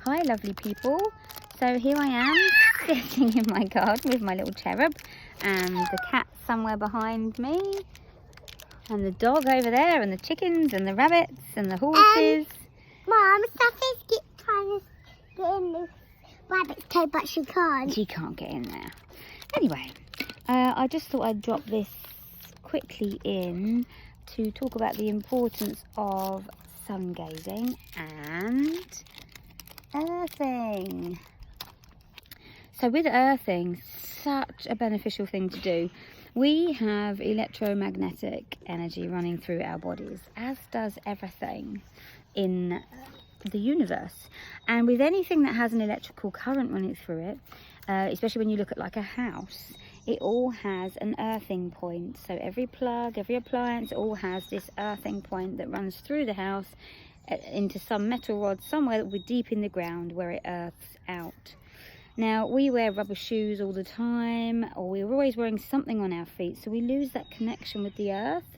Hi lovely people. So here I am sitting in my garden with my little cherub and the cat somewhere behind me and the dog over there and the chickens and the rabbits and the horses. Mum, Sophie's trying to get in this rabbit's cage, but she can't. She can't get in there. Anyway, I just thought I'd drop this quickly in to talk about the importance of sun gazing and earthing. So with earthing, such a beneficial thing to do. We have electromagnetic energy running through our bodies, as does everything in the universe. And with anything that has an electrical current running through it, especially when you look at like a house, it all has an earthing point. So every plug, every appliance, all has this earthing point that runs through the house into some metal rod somewhere that will be deep in the ground where it earths out. Now, we wear rubber shoes all the time, or we're always wearing something on our feet, so we lose that connection with the earth.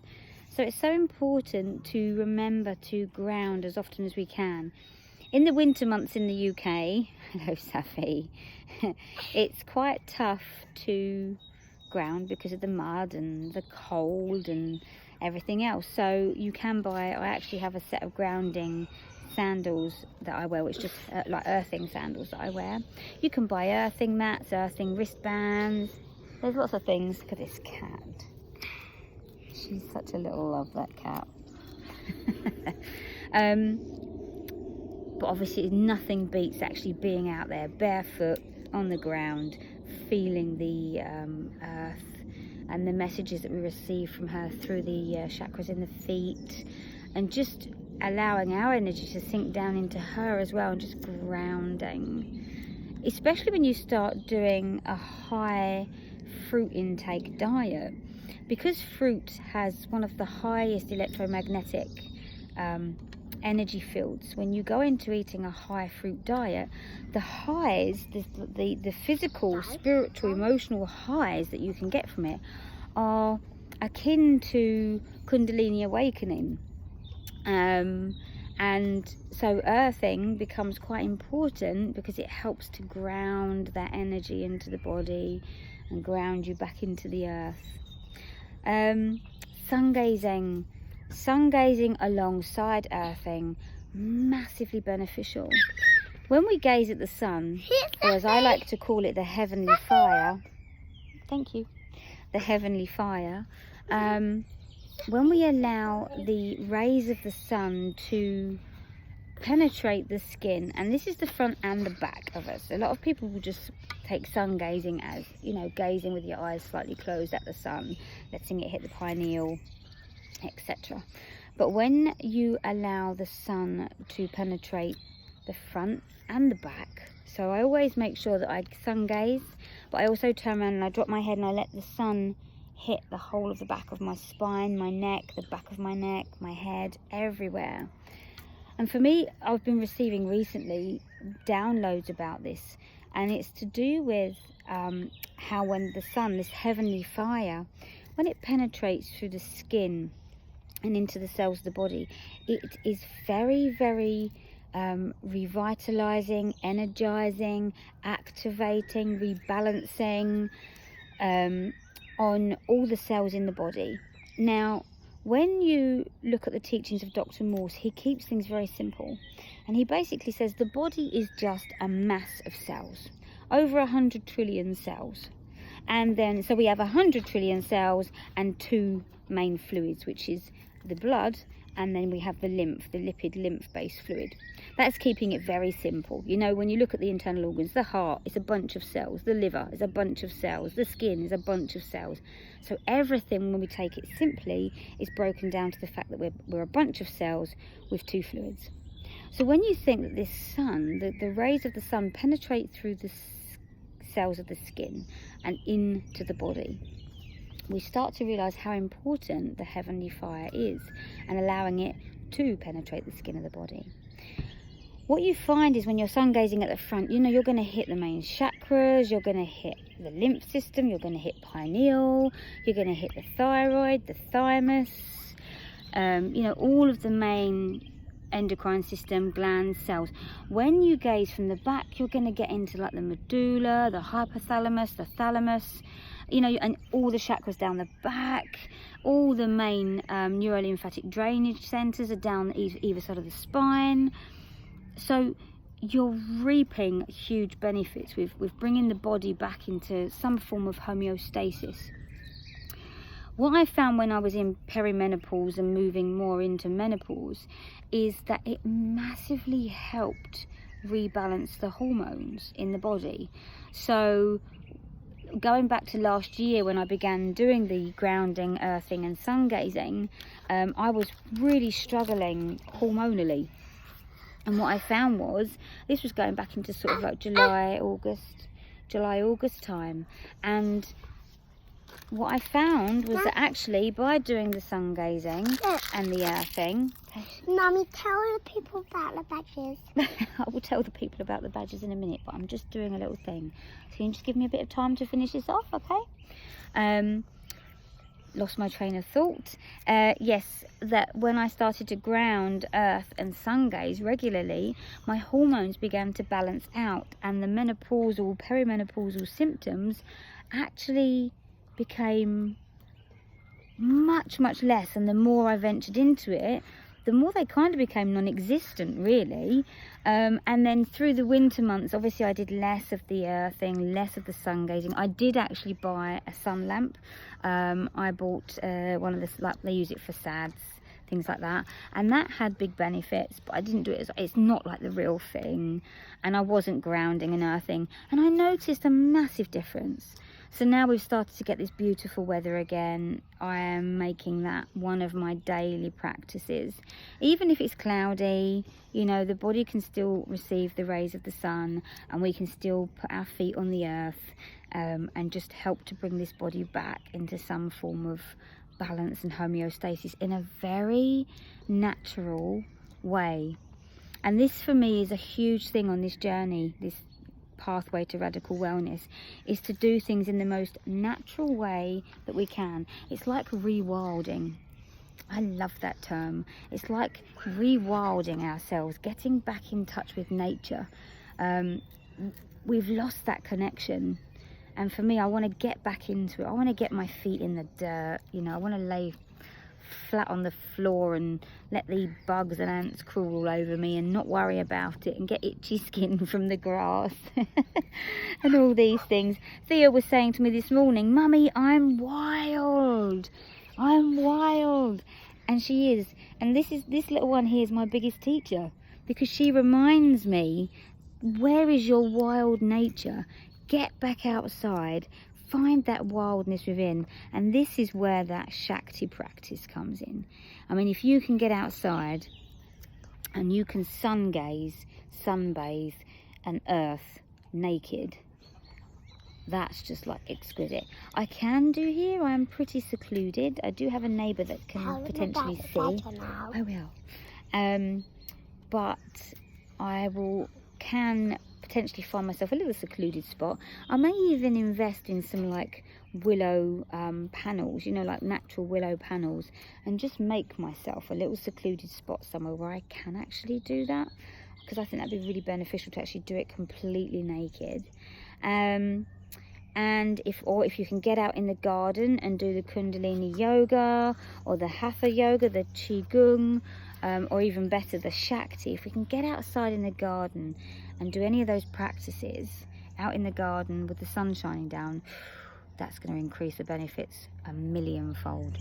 So it's so important to remember to ground as often as we can. In the winter months in the UK, hello Safi, it's quite tough to ground because of the mud and the cold and everything else. So you can buy, I actually have a set of grounding sandals that I wear, which just like earthing sandals that I wear. You can buy earthing mats, earthing wristbands. There's lots of things. Look at this cat. She's such a little love, that cat. But obviously nothing beats actually being out there barefoot on the ground, feeling the earth and the messages that we receive from her through the chakras in the feet, and just allowing our energy to sink down into her as well, and just grounding. Especially when you start doing a high fruit intake diet, because fruit has one of the highest electromagnetic energy fields. When you go into eating a high fruit diet, the highs, the physical, spiritual, emotional highs that you can get from it are akin to Kundalini awakening. And so earthing becomes quite important because it helps to ground that energy into the body and ground you back into the earth. Sun gazing alongside earthing, massively beneficial. When we gaze at the sun, or as I like to call it, the heavenly fire, thank you, the heavenly fire, when we allow the rays of the sun to penetrate the skin, and this is the front and the back of us. A lot of people will just take sun gazing as, you know, gazing with your eyes slightly closed at the sun, letting it hit the pineal, etc. But when you allow the sun to penetrate the front and the back, so I always make sure that I sun gaze, but I also turn around and I drop my head and I let the sun hit the whole of the back of my spine, my neck, the back of my neck, my head, everywhere. And for me, I've been receiving recently downloads about this, and it's to do with how when the sun, this heavenly fire, when it penetrates through the skin and into the cells of the body, it is very, very revitalizing, energizing, activating, rebalancing on all the cells in the body. Now, when you look at the teachings of Dr. Morse, he keeps things very simple, and he basically says the body is just a mass of cells, over 100 trillion cells. And then, so we have 100 trillion cells and two main fluids, which is the blood, and then we have the lymph, the lipid lymph-based fluid. That's keeping it very simple. You know, when you look at the internal organs, the heart is a bunch of cells, the liver is a bunch of cells, the skin is a bunch of cells. So everything, when we take it simply, is broken down to the fact that we're a bunch of cells with two fluids. So when you think that this sun, the rays of the sun penetrate through the cells of the skin and into the body, we start to realize how important the heavenly fire is, and allowing it to penetrate the skin of the body. What you find is when you're sun gazing at the front, you know, you're going to hit the main chakras, you're going to hit the lymph system, you're going to hit pineal, you're going to hit the thyroid, the thymus, you know, all of the main endocrine system, glands, cells. When you gaze from the back, you're going to get into like the medulla, the hypothalamus, the thalamus, you know, and all the chakras down the back. All the main neurolymphatic drainage centers are down either side of the spine. So you're reaping huge benefits with bringing the body back into some form of homeostasis. What I found when I was in perimenopause and moving more into menopause is that it massively helped rebalance the hormones in the body. So going back to last year when I began doing the grounding, earthing and sun gazing, I was really struggling hormonally. And what I found was, this was going back into sort of like July, August time. And what I found was that actually by doing the sun gazing and the earthing... Mummy, tell the people about the badgers. I will tell the people about the badgers in a minute, but I'm just doing a little thing. So can you just give me a bit of time to finish this off, okay? Lost my train of thought. Yes, that when I started to ground, earth and sun gaze regularly, my hormones began to balance out, and the menopausal, perimenopausal symptoms actually became much less. And the more I ventured into it, the more they kind of became non-existent, really. And then through the winter months, obviously I did less of the earthing, less of the sun gazing. I did actually buy a sun lamp. I bought one of the, like, they use it for SADs, things like that, and that had big benefits, but I didn't do it it's not like the real thing, and I wasn't grounding and earthing, and I noticed a massive difference. So now we've started to get this beautiful weather again. I am making that one of my daily practices. Even if it's cloudy, you know, the body can still receive the rays of the sun, and we can still put our feet on the earth and just help to bring this body back into some form of balance and homeostasis in a very natural way. And this for me is a huge thing on this journey, this pathway to radical wellness, is to do things in the most natural way that we can. It's like rewilding. I love that term. It's like rewilding ourselves, getting back in touch with nature. We've lost that connection, and for me, I want to get back into it. I want to get my feet in the dirt, you know. I want to lay flat on the floor and let the bugs and ants crawl all over me and not worry about it and get itchy skin from the grass and all these things. Thea was saying to me this morning, "Mummy, I'm wild. I'm wild." And she is. And this little one here is my biggest teacher, because she reminds me, where is your wild nature? Get back outside. Find that wildness within, and this is where that Shakti practice comes in. I mean, if you can get outside and you can sun gaze, sunbathe and earth naked, that's just like exquisite. I can do here, I am pretty secluded. I do have a neighbour that can potentially see. I will. But I can potentially find myself a little secluded spot. I may even invest in some like willow panels, you know, like natural willow panels, and just make myself a little secluded spot somewhere where I can actually do that, because I think that'd be really beneficial to actually do it completely naked. And if you can get out in the garden and do the Kundalini yoga or the Hatha yoga, the Qigong, or even better, the Shakti, if we can get outside in the garden and do any of those practices out in the garden with the sun shining down, that's going to increase the benefits a millionfold.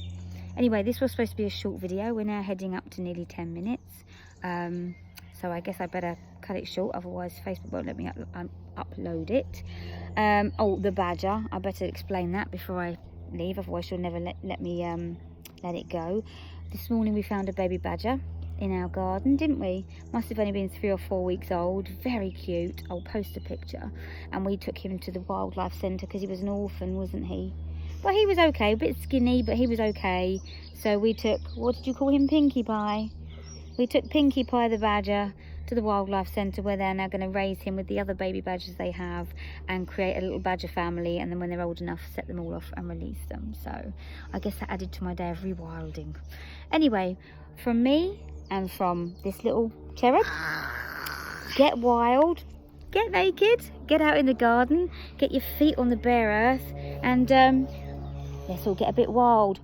Anyway, this was supposed to be a short video. We're now heading up to nearly 10 minutes. So I guess I better cut it short, otherwise Facebook won't let me upload it. Oh, the badger, I better explain that before I leave, otherwise she'll never let me let it go. This morning we found a baby badger in our garden, didn't we? Must have only been 3 or 4 weeks old. Very cute. I'll post a picture. And we took him to the wildlife centre because he was an orphan, wasn't he? But he was okay, a bit skinny, but he was okay. So we took, what did you call him, Pinkie Pie? We took Pinkie Pie the badger to the wildlife centre, where they're now going to raise him with the other baby badgers they have and create a little badger family, and then when they're old enough, set them all off and release them. So I guess that added to my day of rewilding. Anyway, from me and from this little cherub, get wild, get naked, get out in the garden, get your feet on the bare earth, and let's all get a bit wild.